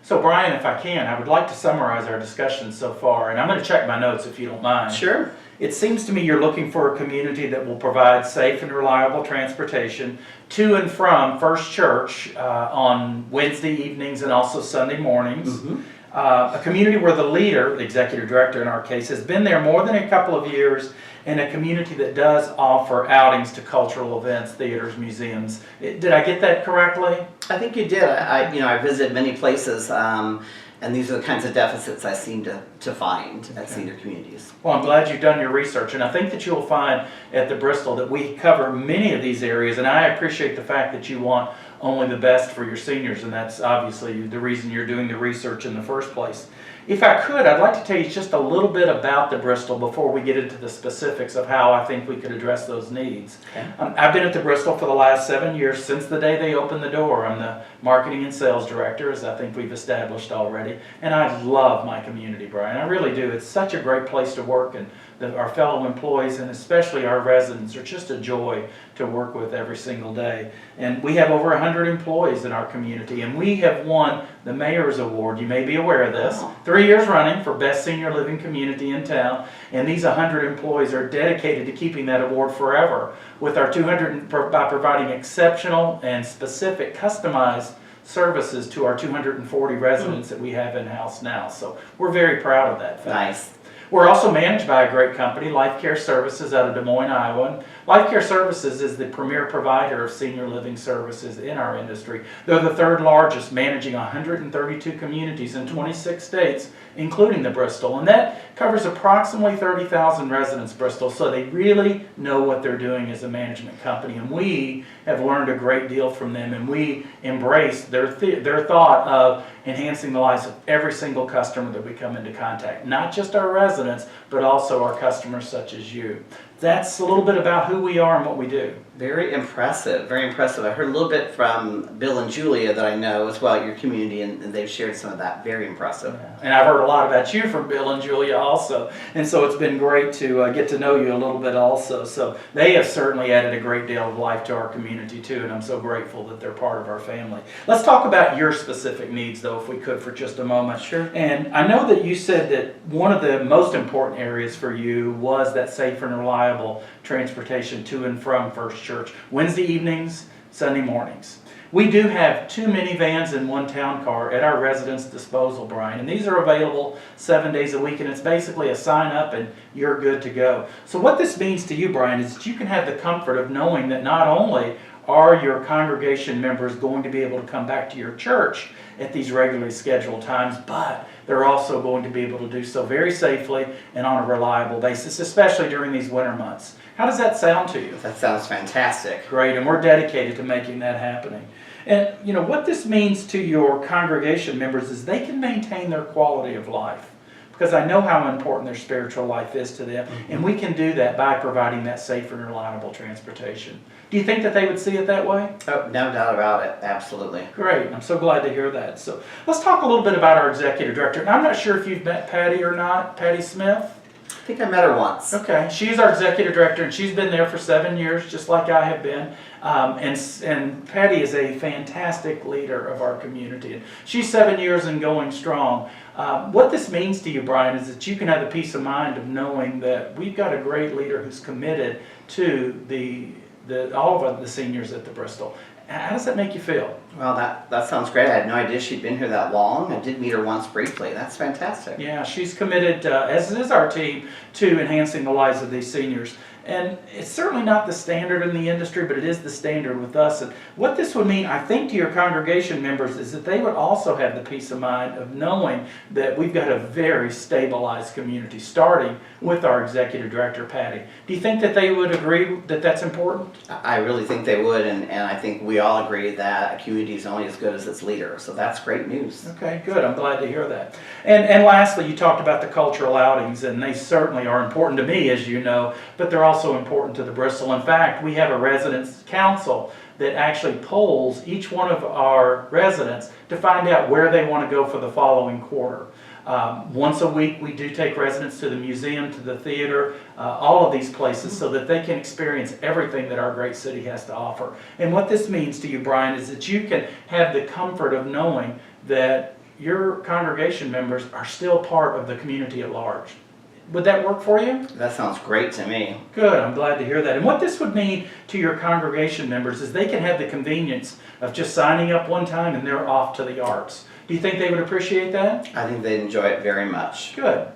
So Brian, if I can, I would like to summarize our discussion so far, and I'm going to check my notes if you don't mind. Sure. It seems to me you're looking for a community that will provide safe and reliable transportation to and from First Church on Wednesday evenings and also Sunday mornings. Mm-hmm. A community where the leader, the executive director in our case, has been there more than a couple of years, and a community that does offer outings to cultural events, theaters, museums. Did I get that correctly? I think you did. I visited many places, and these are the kinds of deficits I seem to find at senior communities. Well, I'm glad you've done your research, and I think that you'll find at the Bristol that we cover many of these areas, and I appreciate the fact that you want only the best for your seniors, and that's obviously the reason you're doing the research in the first place. If I could, I'd like to tell you just a little bit about the Bristol before we get into the specifics of how I think we could address those needs. Okay. I've been at the Bristol for the last 7 years, since the day they opened the door. I'm the marketing and sales director, as I think we've established already, and I love my community, Brian. I really do. It's such a great place to work, and our fellow employees and especially our residents are just a joy to work with every single day. And we have over 100 employees in our community, and we have won the Mayor's Award. You may be aware of this. Wow. 3 years running for Best Senior Living Community in town, and these 100 employees are dedicated to keeping that award forever with our 200 by providing exceptional and specific customized services to our 240 residents that we have in-house now. So we're very proud of that fact. Nice. We're also managed by a great company, Life Care Services out of Des Moines, Iowa. Life Care Services is the premier provider of senior living services in our industry. They're the third largest, managing 132 communities in 26 states, including the Bristol. And that covers approximately 30,000 residents, Bristol, so they really know what they're doing as a management company. And we have learned a great deal from them, and we embrace their thought of enhancing the lives of every single customer that we come into contact, not just our residents, but also our customers such as you. That's a little bit about who we are and what we do. Very impressive, very impressive. I heard a little bit from Bill and Julia that I know as well at your community, and they've shared some of that. Very impressive. And I've heard a lot about you from Bill and Julia also, and so it's been great to get to know you a little bit also. So they have certainly added a great deal of life to our community too, and I'm so grateful that they're part of our family. Let's talk about your specific needs though, if we could, for just a moment. Sure. And I know that you said that one of the most important areas for you was that safe and reliable transportation to and from First Church, Wednesday evenings, Sunday mornings. We do have 2 minivans and 1 town car at our residents' disposal, Brian, and these are available 7 days a week, and it's basically a sign up and you're good to go. So what this means to you, Brian, is that you can have the comfort of knowing that not only are your congregation members going to be able to come back to your church at these regularly scheduled times, but they're also going to be able to do so very safely and on a reliable basis, especially during these winter months. How does that sound to you? That sounds fantastic. Great, and we're dedicated to making that happening. And you know what this means to your congregation members is they can maintain their quality of life, because I know how important their spiritual life is to them, and we can do that by providing that safe and reliable transportation. Do you think that they would see it that way? Oh, no doubt about it. Absolutely. Great, I'm so glad to hear that. So let's talk a little bit about our executive director. And I'm not sure if you've met Patty or not, Patty Smith. I think I met her once. Okay, she's our executive director, and she's been there for 7 years, just like I have been. And Patty is a fantastic leader of our community. And she's 7 years and going strong. What this means to you, Brian, is that you can have the peace of mind of knowing that we've got a great leader who's committed to all of the seniors at the Bristol. How does that make you feel? Well, that sounds great. I had no idea she'd been here that long. I did meet her once briefly. That's fantastic. Yeah, she's committed, as is our team, to enhancing the lives of these seniors. And it's certainly not the standard in the industry, but it is the standard with us. And what this would mean, I think, to your congregation members is that they would also have the peace of mind of knowing that we've got a very stabilized community, starting with our executive director, Patty. Do you think that they would agree that that's important? I really think they would, and I think we all agree that a community is only as good as its leader. So that's great news. Okay, good. I'm glad to hear that. And lastly, you talked about the cultural outings, and they certainly are important to me, as you know, but they're also important to the Bristol. In fact, we have a residents council that actually polls each one of our residents to find out where they want to go for the following quarter. Once a week, we do take residents to the museum, to the theater, all of these places so that they can experience everything that our great city has to offer. And what this means to you, Brian, is that you can have the comfort of knowing that your congregation members are still part of the community at large. Would that work for you? That sounds great to me. Good, I'm glad to hear that. And what this would mean to your congregation members is they can have the convenience of just signing up one time and they're off to the arts. Do you think they would appreciate that? I think they'd enjoy it very much. Good.